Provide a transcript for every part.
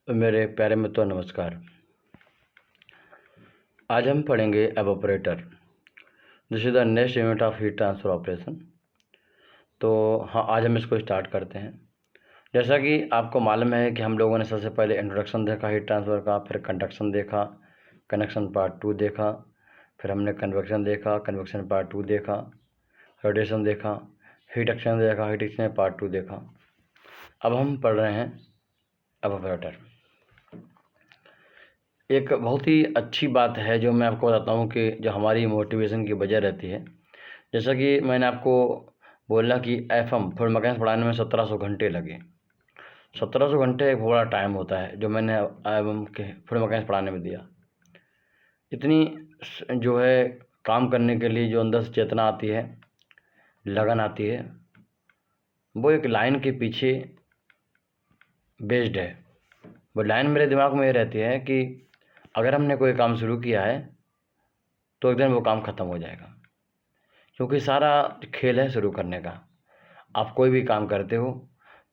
मेरे प्यारे मित्रों नमस्कार। आज हम पढ़ेंगे evaporator. This is the next unit of heat transfer operation. तो हाँ, आज हम इसको स्टार्ट करते हैं। जैसा कि आपको मालूम है कि हम लोगों ने सबसे पहले इंट्रोडक्शन देखा हीट ट्रांसफ़र का, फिर कंडक्शन देखा, कनेक्शन पार्ट 2 देखा, फिर हमने कन्वेक्शन देखा, कन्वेक्शन पार्ट 2 देखा, रेडिएशन देखा, हीट एक्सचेंजर देखा, हीट एक्सचेंजर पार्ट 2 देखा। अब हम पढ़ रहे हैं एवापोरेटर। एक बहुत ही अच्छी बात है जो मैं आपको बताता हूँ कि जो हमारी मोटिवेशन की वजह रहती है। जैसा कि मैंने आपको बोला कि एफएम फ्लूइड मैकेनिक्स पढ़ाने में 1700 घंटे लगे। 1700 घंटे एक बड़ा टाइम होता है जो मैंने एवं के फ्लूइड मैकेनिक्स पढ़ाने में दिया। इतनी जो है काम करने के लिए जो अंदर से चेतना आती है, लगन आती है, वो एक लाइन के पीछे बेस्ड है। वो लाइन मेरे दिमाग में ये रहती है कि अगर हमने कोई काम शुरू किया है तो एक दिन वो काम ख़त्म हो जाएगा, क्योंकि सारा खेल है शुरू करने का। आप कोई भी काम करते हो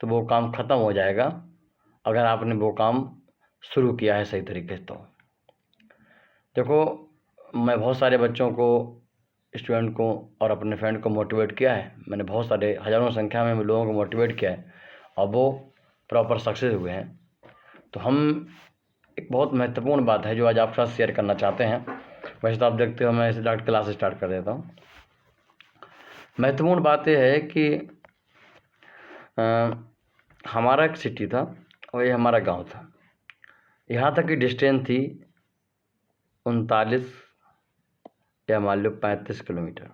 तो वो काम ख़त्म हो जाएगा अगर आपने वो काम शुरू किया है सही तरीके से। तो देखो, मैं बहुत सारे बच्चों को, स्टूडेंट को और अपने फ्रेंड को मोटिवेट किया है। मैंने बहुत सारे हज़ारों संख्या में लोगों को मोटिवेट किया है और वो प्रॉपर सक्सेस हुए हैं। तो हम एक बहुत महत्वपूर्ण बात है जो आज आपके साथ शेयर करना चाहते हैं। वैसे तो आप देखते हो मैं इसे डायरेक्ट क्लास स्टार्ट कर देता हूँ। महत्वपूर्ण बात यह है कि हमारा एक सिटी था और ये हमारा गांव था। यहाँ तक की डिस्टेंस थी 39 या मान लो 35 किलोमीटर।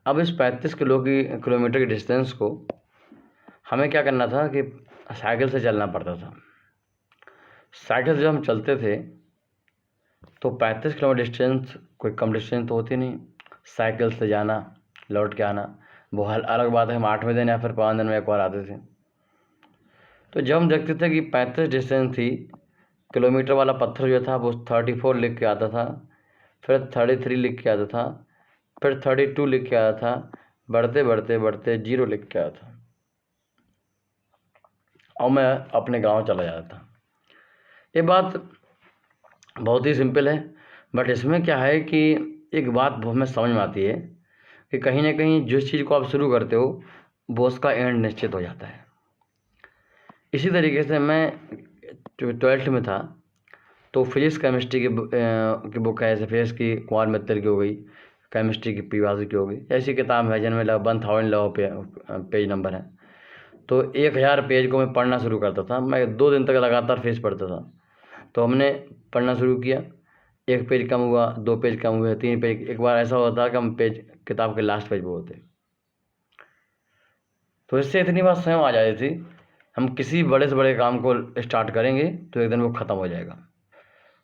अब इस 35 किलोमीटर की डिस्टेंस को हमें क्या करना था कि साइकिल से चलना पड़ता था। साइकिल से जब हम चलते थे तो 35 किलोमीटर डिस्टेंस कोई कम डिस्टेंस तो होती नहीं। साइकिल से जाना, लौट के आना, वो अलग बात है। हम 8वें दिन या फिर 5 दिन में एक बार आते थे। तो जब हम देखते थे कि 35 डिस्टेंस थी, किलोमीटर वाला पत्थर जो था वो 34 लिख के आता था, फिर 33 लिख के आता था, फिर 32 लिख के आता था, बढ़ते बढ़ते बढ़ते 0 लिख के आता था और मैं अपने गांव चला जाता था। ये बात बहुत ही सिंपल है, बट इसमें क्या है कि एक बात हमें समझ में आती है कि कहीं ना कहीं जिस चीज़ को आप शुरू करते हो वो उसका एंड निश्चित हो जाता है। इसी तरीके से मैं 12th में था तो फिजिक्स केमिस्ट्री की बुक है, जैसे फिजिक्स की कुमार मित्तल की हो गई, केमिस्ट्री की पीवासी की हो गई, ऐसी किताब है जिनमें लगभग 1000 पेज नंबर है। तो 1000 पेज को मैं पढ़ना शुरू करता था। मैं 2 दिन तक लगातार फिजिक्स पढ़ता था। तो हमने पढ़ना शुरू किया, 1 पेज कम हुआ, 2 पेज कम हुए, 3 पेज। एक बार ऐसा होता कि हम पेज किताब के लास्ट पेज पर होते। तो इससे इतनी बात स्वयं आ जाती थी, हम किसी बड़े से बड़े काम को स्टार्ट करेंगे तो एक दिन वो ख़त्म हो जाएगा।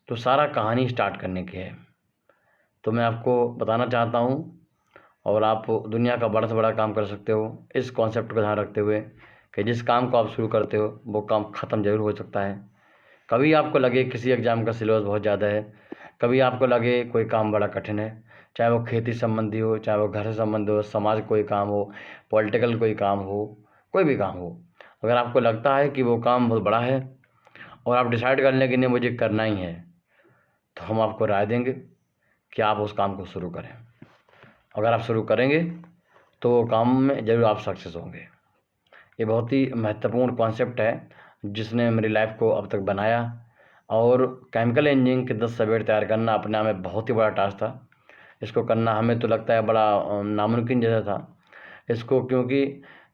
तो सारा कहानी स्टार्ट करने की है। तो मैं आपको बताना चाहता हूँ, और आप दुनिया का बड़ा से बड़ा काम कर सकते हो इस कॉन्सेप्ट को ध्यान रखते हुए कि जिस काम को आप शुरू करते हो वो काम ख़त्म ज़रूर हो सकता है। कभी आपको लगे किसी एग्ज़ाम का सिलेबस बहुत ज़्यादा है, कभी आपको लगे कोई काम बड़ा कठिन है, चाहे वो खेती संबंधी हो, चाहे वो घर से संबंधी हो, समाज कोई काम हो, पॉलिटिकल कोई काम हो, कोई भी काम हो। अगर आपको लगता है कि वो काम बहुत बड़ा है और आप डिसाइड कर लें कि नहीं मुझे करना ही है, तो हम आपको राय देंगे कि आप उस काम को शुरू करें। अगर आप शुरू करेंगे तो वो काम में ज़रूर आप सक्सेस होंगे। ये बहुत ही महत्वपूर्ण कॉन्सेप्ट है जिसने मेरी लाइफ को अब तक बनाया। और केमिकल इंजीनियरिंग के 10 सब्जेक्ट तैयार करना अपने आप में बहुत ही बड़ा टास्क था। इसको करना हमें तो लगता है बड़ा नामुमकिन जैसा था इसको, क्योंकि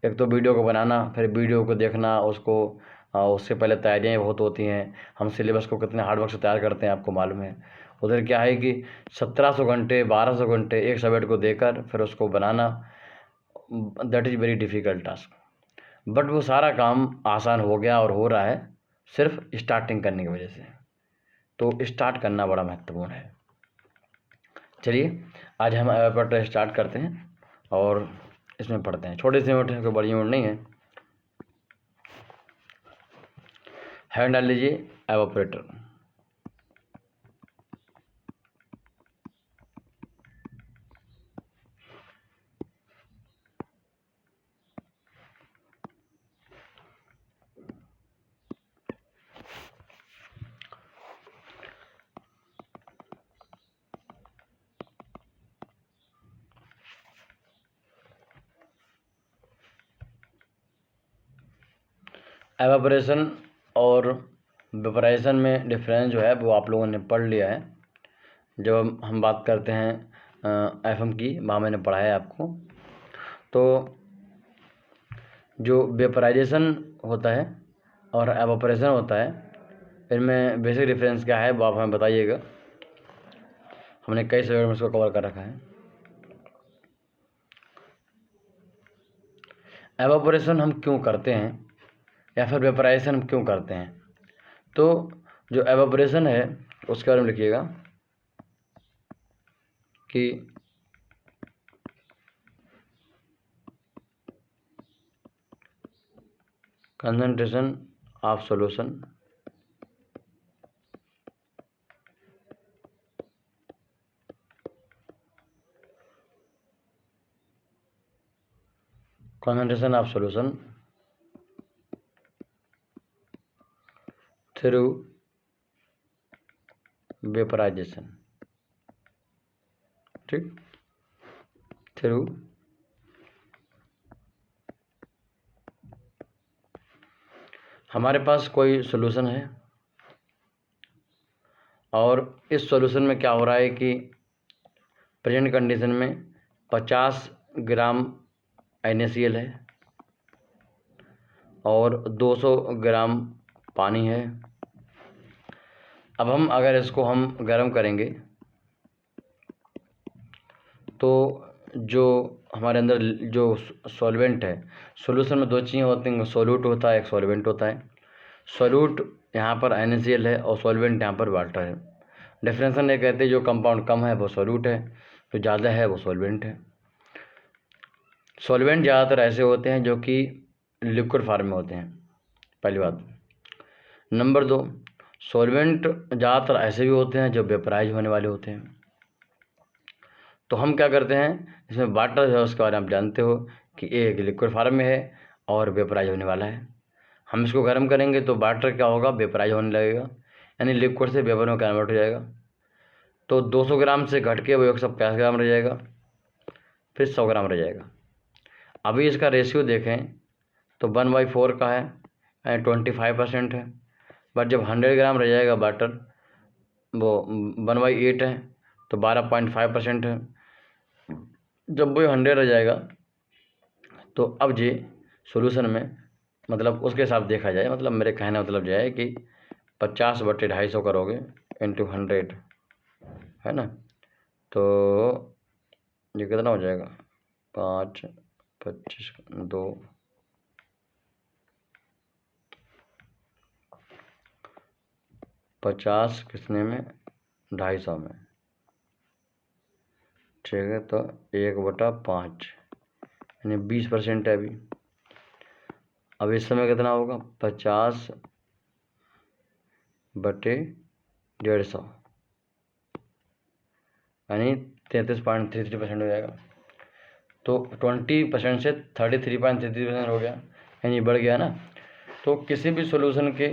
एक तो वीडियो को बनाना, फिर वीडियो को देखना, उसको उससे पहले तैयारियाँ बहुत होती हैं। हम सिलेबस को कितने हार्डवर्क से तैयार करते हैं आपको मालूम है। उधर क्या है कि 1700 घंटे 1200 घंटे एक सब्जेक्ट को देकर फिर उसको बनाना, that is very difficult task. But वो सारा काम आसान हो गया और हो रहा है सिर्फ स्टार्टिंग करने की वजह से। तो स्टार्ट करना बड़ा महत्वपूर्ण है। चलिए आज हम एवापोरेटर स्टार्ट करते हैं और इसमें पढ़ते हैं। छोटे से यूनिट है, कोई बड़ी यूनिट नहीं है। हैंड डाल लीजिए एवापोरेटर। एवापोरेशन और वेपराइजेशन में डिफरेंस जो है वो आप लोगों ने पढ़ लिया है। जब हम बात करते हैं एफएम की, वहाँ मैंने पढ़ा है आपको। तो जो वेपराइजेशन होता है और एवापोरेशन होता है, इनमें बेसिक डिफरेंस क्या है वो आप हमें बताइएगा। हमने कई सब्जेक्ट में इसको कवर कर रखा है। एवापोरेशन हम क्यों करते हैं या फिर वेपराइजेशन हम क्यों करते हैं? तो जो एवापोरेशन है उसके बारे में लिखिएगा कि concentration of solution through vaporisation, ठीक, थ्रू हमारे पास कोई सॉल्यूशन है और इस सॉल्यूशन में क्या हो रहा है कि प्रेजेंट कंडीशन में 50 ग्राम NaCl है और 200 ग्राम पानी है। अब हम अगर इसको हम गर्म करेंगे तो जो हमारे अंदर जो सॉल्वेंट है, सॉल्यूशन में दो चीज़ें होती हैं, सोल्यूट होता है, एक सॉल्वेंट होता है। सोल्यूट यहाँ पर NaCl है और सॉल्वेंट यहाँ पर वाटर है। डिफरेंशन ये कहते हैं जो कंपाउंड कम है वो सोल्यूट है, जो ज़्यादा है वो सॉल्वेंट है। सॉल्वेंट ज़्यादातर ऐसे होते हैं जो कि लिक्विड फॉर्म में होते हैं, पहली बात। नंबर 2, सॉल्वेंट ज़्यादातर ऐसे भी होते हैं जो वेपराइज होने वाले होते हैं। तो हम क्या करते हैं, इसमें वाटर है उसके बारे में आप जानते हो कि एक लिक्विड फॉर्म में है और वेपराइज होने वाला है। हम इसको गर्म करेंगे तो वाटर क्या होगा, वेपराइज होने लगेगा, यानी लिक्विड से वेपर में कन्वर्ट हो जाएगा। तो 200 ग्राम से घट के वो 150 ग्राम रह जाएगा, फिर 100 ग्राम रह जाएगा। अभी इसका रेशियो देखें तो 1/4 का है, यानी 25% है। बट जब 100 ग्राम रह जाएगा वाटर, वो 1/8 है, तो 12.5% है। जब वो 100 रह जाएगा तो अब ये सॉल्यूशन में, मतलब उसके हिसाब देखा जाए, मतलब मेरे कहने मतलब जो है कि 50/250 करोगे इंटू 100, है ना, तो ये कितना हो जाएगा, 5, 25, 2, 50 कितने में, 250 में, ठीक है। तो 1/5 यानी 20% है अभी। अब इस समय कितना होगा, 50/150 यानी 33.33% हो जाएगा। तो 20% से 33.33% हो गया, यानी बढ़ गया ना। तो किसी भी सॉल्यूशन का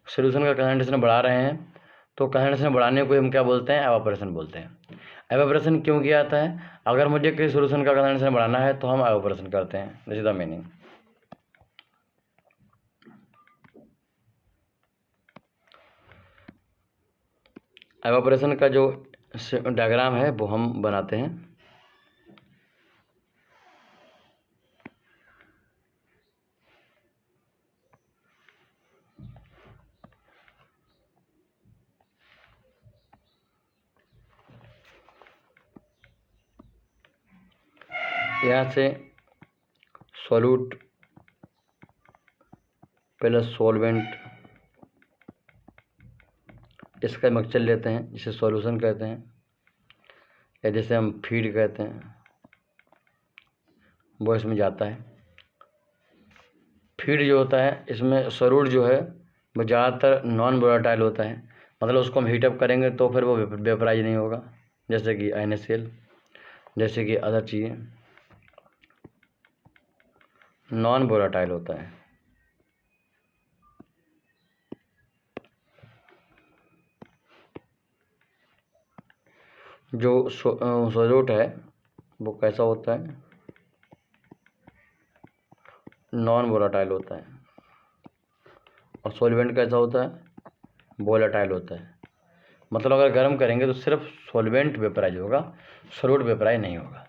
कंसंट्रेशन बढ़ा रहे हैं तो कंसंट्रेशन बढ़ाने को हम क्या बोलते हैं, एवापोरेशन बोलते हैं। एवापोरेशन क्यों किया जाता है, अगर मुझे किसी सॉल्यूशन का कंसंट्रेशन बढ़ाना है तो हम एवापोरेशन करते हैं, this is the meaning. Evaporation का जो डायग्राम है वो हम बनाते हैं। यहाँ से सॉल्यूट प्लस सॉल्वेंट, इसका मिक्सचर लेते हैं जिसे सॉल्यूशन कहते हैं, या जिसे हम फीड कहते हैं, वो इसमें जाता है। फीड जो होता है इसमें सॉल्यूट जो है वो ज़्यादातर नॉन वोलेटाइल होता है, मतलब उसको हम हीटअप करेंगे तो फिर वो वेपराइज नहीं होगा, जैसे कि NaCl, जैसे कि अदर चीज़ें, नॉन वोलेटाइल होता है। जो सॉल्यूट है वो कैसा होता है, नॉन वोलेटाइल होता है। और सॉल्वेंट कैसा होता है, वोलेटाइल होता है। मतलब अगर गर्म करेंगे तो सिर्फ सॉल्वेंट वेपराइज होगा, सॉलिड वेपराइज नहीं होगा।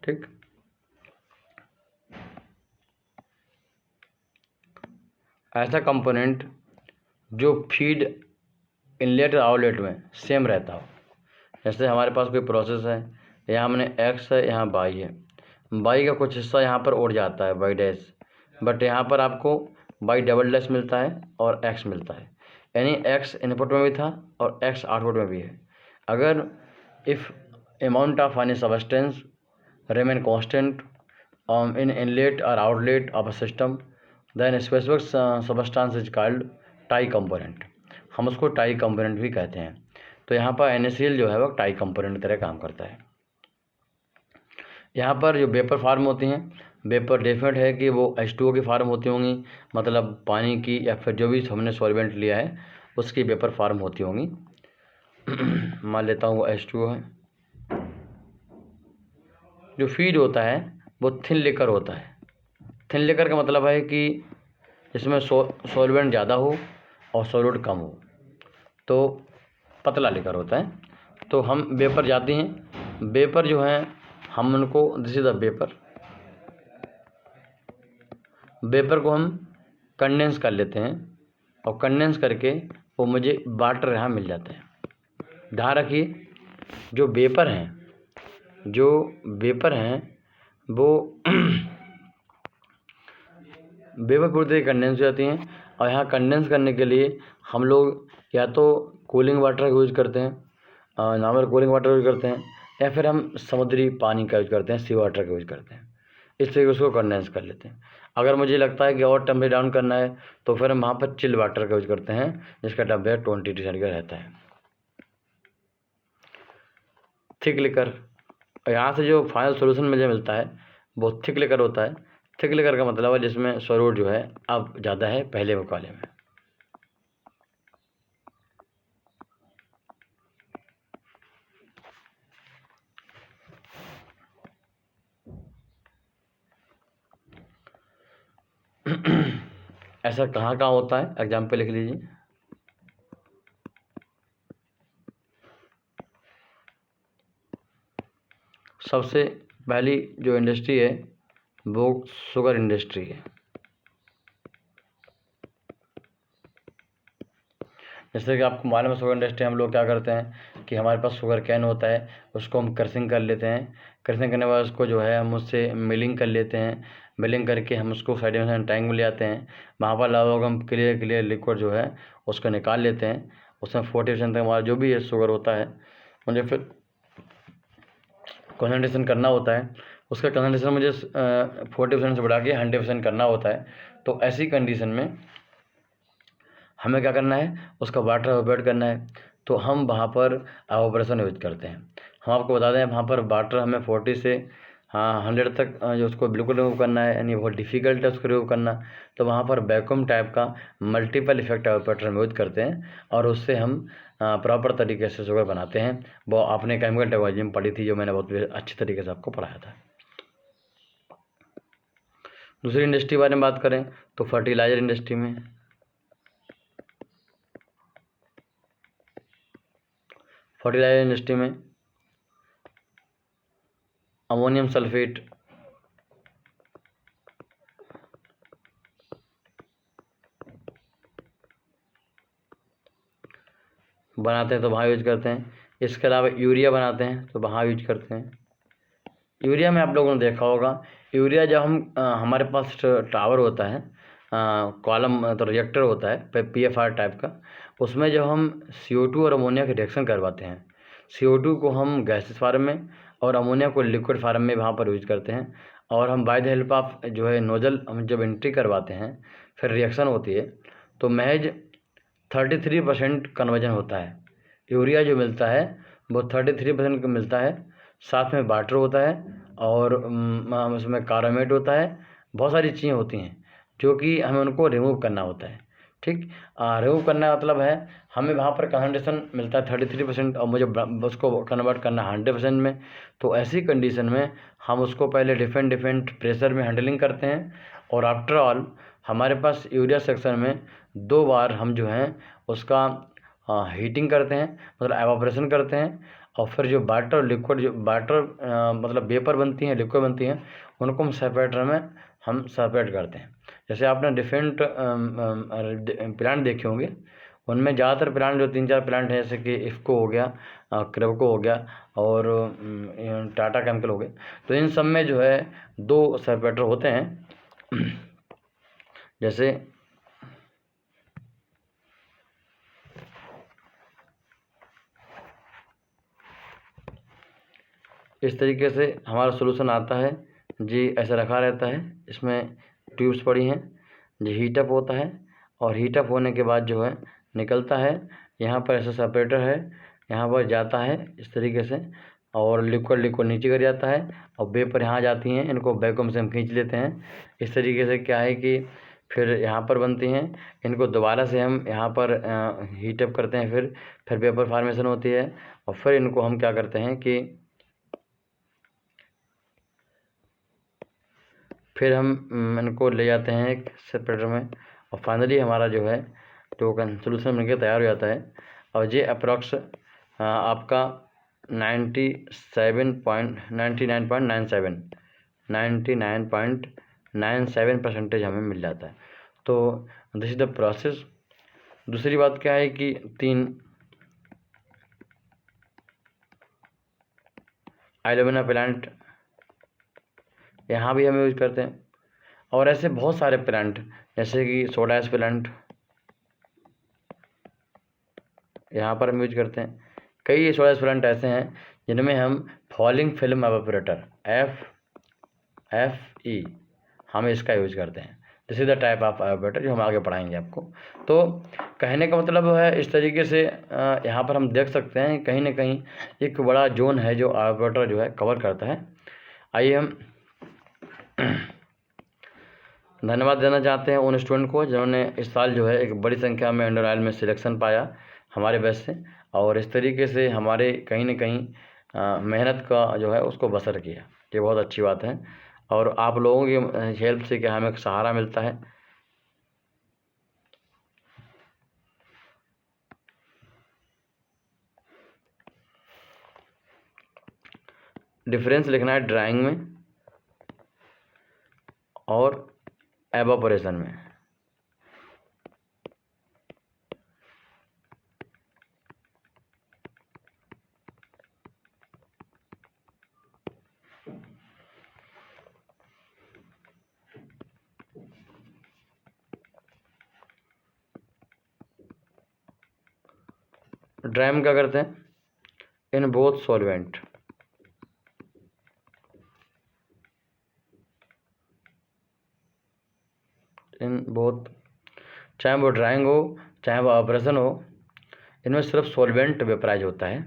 ठीक, ऐसा कंपोनेंट जो फीड इनलेट और आउटलेट में सेम रहता हो। जैसे हमारे पास कोई प्रोसेस है, यहाँ हमने एक्स है, यहाँ वाई है, वाई का कुछ हिस्सा यहाँ पर उड़ जाता है वाई डैश, बट यहाँ पर आपको वाई डबल डैश मिलता है और एक्स मिलता है, यानी एक्स इनपुट में भी था और एक्स आउटपुट में भी है। अगर if amount of any substance remain constant in inlet or outlet of a system, then specific substance is called tie component। हम उसको टाई कंपोनेंट भी कहते हैं। तो यहाँ पर NaCl जो है वो टाई कंपोनेंट की तरह काम करता है। यहाँ पर जो वेपर फार्म होती हैं, वेपर डेफिनेट है कि वो H2O की फार्म होती होंगी, मतलब पानी की या फिर जो भी हमने सॉल्वेंट लिया है उसकी वेपर फार्म होती होंगी। मान लेता हूँ वो H2O है। जो फीड होता है वो थिन लिकर होता है। थिन लिकर का मतलब है कि इसमें सॉल्वेंट ज़्यादा हो और सॉलिड कम हो, तो पतला लिकर होता है। तो हम वेपर जाते हैं, वेपर जो है हम उनको, this is the vapour, vapour को हम कंडेंस कर लेते हैं और कंडेंस करके वो मुझे वाटर यहाँ मिल जाता है। ध्यान रखिए, जो वेपर हैं वो वेपर पूरी तरह कंडेंस हो जाती हैं। और यहाँ कंडेंस करने के लिए हम लोग या तो कूलिंग वाटर का यूज़ करते हैं, नॉर्मल कूलिंग वाटर यूज़ करते हैं, या फिर हम समुद्री पानी का यूज़ करते हैं, सी वाटर का यूज़ करते हैं। इस तरीके उसको कंडेंस कर लेते हैं। अगर मुझे लगता है कि और टेम्परेचर डाउन करना है तो फिर हम वहाँ पर चिल वाटर का यूज़ करते हैं, जिसका टेम्परेचर 20 डिग्री सेंटीग्रेड रहता है। थिक लिकर, यहाँ से जो फाइनल सोल्यूशन मुझे मिलता है वो थिक लिकर होता है। थिक लिकर का मतलब है जिसमें सॉलिड जो है अब ज़्यादा है पहले मुकाबले में। ऐसा कहाँ कहाँ होता है, एग्जाम्पल लिख लीजिए। सबसे पहली जो इंडस्ट्री है वो शुगर इंडस्ट्री है। जैसे कि आपको मालूम है शुगर इंडस्ट्री हम लोग क्या करते हैं कि हमारे पास शुगर कैन होता है, उसको हम क्रशिंग कर लेते हैं। क्रशिंग करने के बाद उसको जो है हम उससे मिलिंग कर लेते हैं। मिलिंग करके हम उसको साइड में टैंक में ले आते हैं। वहाँ पर लगभग हम क्लियर लिक्विड जो है उसको निकाल लेते हैं। उसमें 40% तक हमारा जो भी है शुगर होता है, मुझे फिर कंसनट्रेशन करना होता है। उसका कंसनट्रेशन मुझे 40% से बढ़ा के 100% करना होता है। तो ऐसी कंडीशन में हमें क्या करना है, उसका वाटर एवोपरेट करना है। तो हम वहाँ पर एवोपरेशन यूज करते हैं। हम आपको बता दें वहाँ पर वाटर हमें 40 से 100 तक जो उसको बिल्कुल रिमूव करना है, यानी बहुत डिफ़िकल्ट है उसको रिमूव करना। तो वहाँ पर वैक्यूम टाइप का मल्टीपल इफेक्ट एवोपरेटर हम यूज करते हैं और उससे हम प्रॉपर तरीके से शुगर बनाते हैं। वो आपने केमिकल टेक्नोलॉजी में पढ़ी थी, जो मैंने बहुत अच्छी तरीके से आपको पढ़ाया था। दूसरी इंडस्ट्री के बारे में बात करें तो फर्टिलाइजर इंडस्ट्री में, फर्टिलाइजर इंडस्ट्री में अमोनियम सल्फेट, बनाते हैं तो वहाँ यूज करते हैं। इसके अलावा यूरिया बनाते हैं तो वहाँ यूज करते हैं। यूरिया में आप लोगों ने देखा होगा, यूरिया जब हम हमारे पास टावर होता है, कॉलम तो रिएक्टर होता है PFR टाइप का, उसमें जब हम CO2 और अमोनिया के रिएक्शन करवाते हैं, CO2 को हम गैसेस फार्म में और अमोनिया को लिक्विड फार्म में वहाँ पर यूज करते हैं। और हम बाय द हेल्प ऑफ जो है नोजल हम जब एंट्री करवाते हैं, फिर रिएक्शन होती है, तो महज 33% कन्वर्जन होता है। यूरिया जो मिलता है वो 33% का मिलता है। साथ में वाटर होता है और उसमें कार्बामेट होता है, बहुत सारी चीज़ें होती हैं जो कि हमें उनको रिमूव करना होता है। ठीक, रिमूव करना मतलब है हमें वहाँ पर कंसंट्रेशन मिलता है 33% और मुझे उसको कन्वर्ट करना 100% में। तो ऐसी कंडीशन में हम उसको पहले डिफरेंट प्रेशर में हैंडलिंग करते हैं और आफ्टर ऑल हमारे पास यूरिया सेक्शन में 2 बार हम जो हैं उसका हीटिंग करते हैं, मतलब एवापोरेशन करते हैं, और फिर जो वाटर लिक्विड जो वाटर मतलब वेपर बनती हैं, लिक्विड बनती हैं, उनको हम सेपरेटर में हम सेपरेट करते हैं। जैसे आपने डिफरेंट प्लांट देखे होंगे, उनमें ज़्यादातर प्लांट जो 3-4 प्लांट हैं, जैसे कि इफ़को हो गया, क्रेवको हो गया और टाटा केमिकल हो गए, तो इन सब में जो है 2 सेपरेटर होते हैं। जैसे इस तरीके से हमारा सॉल्यूशन आता है जी, ऐसा रखा रहता है, इसमें ट्यूब्स पड़ी हैं जी, हीटअप होता है और हीटअप होने के बाद जो है निकलता है, यहाँ पर ऐसा सेपरेटर है, यहाँ पर जाता है इस तरीके से, और लिक्विड नीचे गिर जाता है और वेपर यहाँ जाती हैं, इनको वैक्यूम से हम खींच लेते हैं। इस तरीके से क्या है कि फिर यहाँ पर बनती हैं, इनको दोबारा से हम यहाँ पर हीटअप करते हैं, फिर वेपर फार्मेशन होती है, और फिर इनको हम क्या करते हैं कि फिर हम इनको ले जाते हैं एक सेपरेटर में, और फाइनली हमारा जो है तो सोल्यूशन बनकर तैयार हो जाता है। और ये अप्रॉक्स आपका 99.97% हमें मिल जाता है। तो दिस इज़ द प्रोसेस। दूसरी बात क्या है कि 3 एलोवेरा प्लांट यहाँ भी हम यूज करते हैं, और ऐसे बहुत सारे प्लांट जैसे कि सोडा ऐश प्लांट यहाँ पर हम यूज करते हैं। कई सोडा ऐश प्लांट ऐसे हैं जिनमें हम फॉलिंग फिल्म एवापोरेटर FFE हम इसका यूज करते हैं। This is the type of evaporator जो हम आगे पढ़ाएंगे आपको। तो कहने का मतलब है इस तरीके से यहाँ पर हम देख सकते हैं कहीं ना कहीं एक बड़ा जोन है जो एवापोरेटर जो है कवर करता है। आइए हम धन्यवाद देना चाहते हैं उन स्टूडेंट को जिन्होंने इस साल जो है एक बड़ी संख्या में इंडियन ऑयल में सिलेक्शन पाया हमारे बैच से, और इस तरीके से हमारे कहीं ना कहीं मेहनत का जो है उसको बसर किया। ये बहुत अच्छी बात है, और आप लोगों की हेल्प से क्या हमें सहारा मिलता है। डिफरेंस लिखना है ड्राइंग में और एवापोरेशन में। ड्राइंग में क्या करते हैं, इन बोथ सॉल्वेंट, इन बोथ, चाहे वो ड्राइंग हो चाहे वो ऑपरेशन हो, इनमें सिर्फ सॉल्वेंट वेपराइज होता है।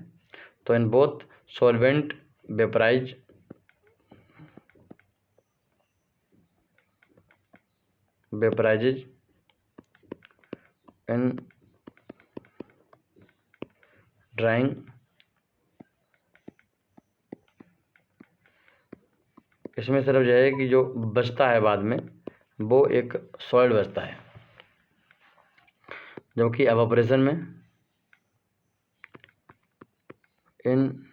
तो in both solvent vaporise vaporises in drying, इसमें सिर्फ जो है कि जो बचता है बाद में वो एक सॉलिड बचता है, जबकि एवापोरेशन में in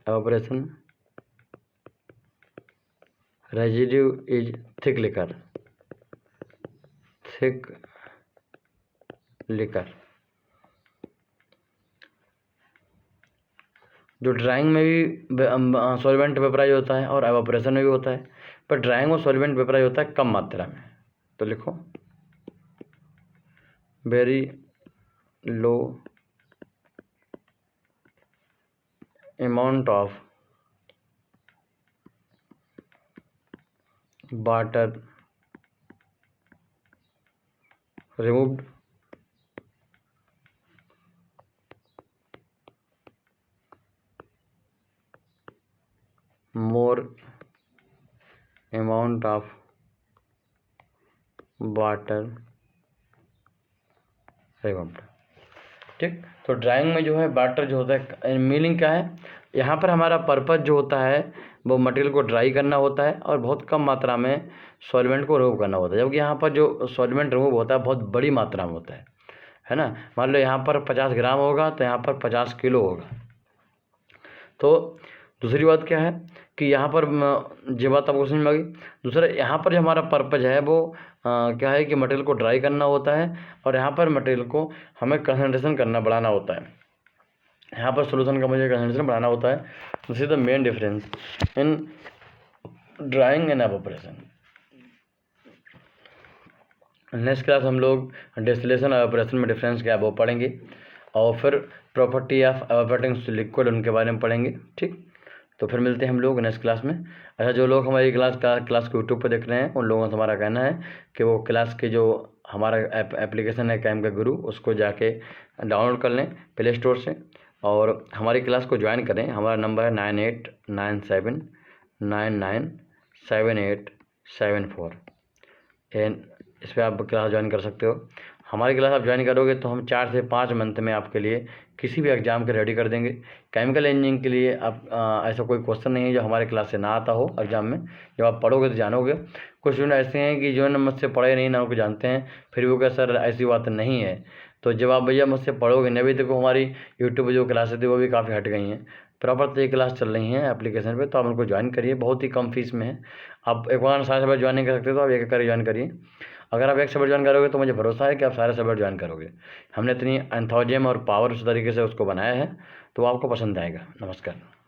evaporation residue is thick liquor, जो ड्राइंग में भी सॉल्वेंट वेपराइज होता है और एवापोरेशन में भी होता है, पर ड्राइंग में सॉल्वेंट वेपराइज होता है कम मात्रा में। तो लिखो very low amount of water removed more amount of water removed। ठीक, तो ड्राइंग में जो है वाटर जो होता है, मीनिंग क्या है, यहाँ पर हमारा पर्पज जो होता है वो मटेरियल को ड्राई करना होता है और बहुत कम मात्रा में सॉल्वेंट को रिमूव करना होता है, जबकि यहाँ पर जो सॉल्वेंट रिमूव होता है बहुत बड़ी मात्रा में होता है ना। मान लो यहाँ पर 50 ग्राम होगा तो यहाँ पर 50 किलो होगा। तो दूसरी बात क्या है कि यहाँ पर ये बात आपको समझ में आ गई। दूसरा, यहाँ पर जो हमारा पर्पज़ है वो क्या है कि मटेरियल को ड्राई करना होता है और यहाँ पर मटेरियल को हमें कंसनट्रेशन करना बढ़ाना होता है। यहाँ पर सोल्यूशन का मुझे कंसनट्रेशन बढ़ाना होता है। This is the main difference in drawing and evaporation. Next class हम लोग डिस्टिलेशन और एवापोरेशन में डिफरेंस क्या है वो पढ़ेंगे और फिर प्रॉपर्टी ऑफ एवापोरेटिंग लिक्विड उनके बारे में पढ़ेंगे। ठीक, तो फिर मिलते हैं हम लोग नेक्स्ट क्लास में। अच्छा, जो लोग हमारी क्लास को यूट्यूब पर देख रहे हैं उन लोगों से हमारा कहना है कि वो क्लास के जो हमारा एप्लीकेशन है कैम का गुरु, उसको जाके डाउनलोड कर लें प्ले स्टोर से और हमारी क्लास को ज्वाइन करें। हमारा नंबर है 9897997874 एंड इस पर आप क्लास ज्वाइन कर सकते हो। हमारी क्लास आप ज्वाइन करोगे तो हम 4 से 5 मंथ में आपके लिए किसी भी एग्ज़ाम के रेडी कर देंगे। केमिकल इंजीनियरिंग के लिए आप ऐसा कोई क्वेश्चन नहीं है जो हमारे क्लास से ना आता हो एग्ज़ाम में। जब आप पढ़ोगे तो जानोगे। कुछ स्टूडेंट ऐसे हैं कि जो न मुझसे पढ़े नहीं ना उनको जानते हैं, फिर वो क्या सर ऐसी बात नहीं है। तो जब आप भैया मुझसे पढ़ोगे नहीं, अभी देखो हमारी यूट्यूब पर जो क्लासेस थी वो भी काफ़ी हट गई हैं। प्रॉपर तो ये क्लास चल रही हैं एप्लीकेशन पे, तो आप उनको ज्वाइन करिए, बहुत ही कम फीस में है। आप एक बार सारे सब्जेक्ट ज्वाइन नहीं कर सकते तो आप एक करके ज्वाइन करिए। अगर आप एक सब्जेक्ट ज्वाइन करोगे तो मुझे भरोसा है कि आप सारे सब्जेक्ट ज्वाइन करोगे। हमने इतनी एंथोजियम और पावर उस तरीके से उसको बनाया है तो आपको पसंद आएगा। नमस्कार।